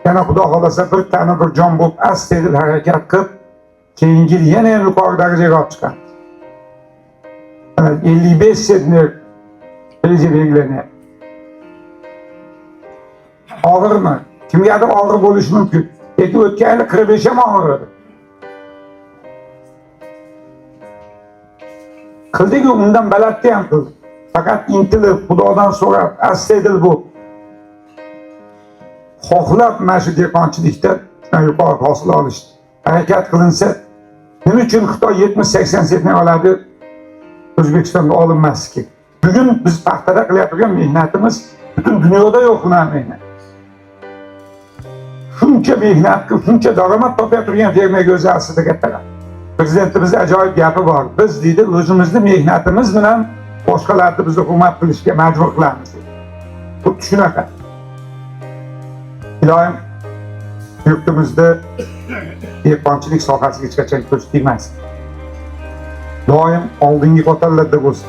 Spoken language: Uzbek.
yana Xudo xolasa bir tane bir jon bo'lib astoydil harakat qilib, keyingi yil yana yuqori darajaga olib chiqamiz. 55 sentner reja belgilanyapti. Og'irmi? Kimgadir og'ir bo'lishi mumkin. Lekin o'tgan yili 45 ham og'ir edi. Qildik-ku, undan balandni ham qildik. Faqat intilib, Xudodan so'rab, astoydil bu. Xohlab mana shu dehqonchilikda yuqori hosil olishdi. Harakat qilinsa, nima uchun Xitoy 70-80 sentner oladi? O'zbekistonga olinmasligi. Bugun biz paxtada qilayotgan mehnatimiz butun dunyoda yo'q ular mehnat. Shuncha mehnat qilib, shuncha daromad topib turgan fermerga o'zi aslida katta. Prezidentimizning ajoyib gapi bor. Biz deydi, o'zimizni mehnatimiz bilan boshqalarni bizni hurmat qilishga majbur qilamiz. Bu shunaqa. Iloyim yurtimizda dehqonchilik sohasiga hech qachon ko'z tegmasin. Doim oldingi qatorlarda bo'lsin.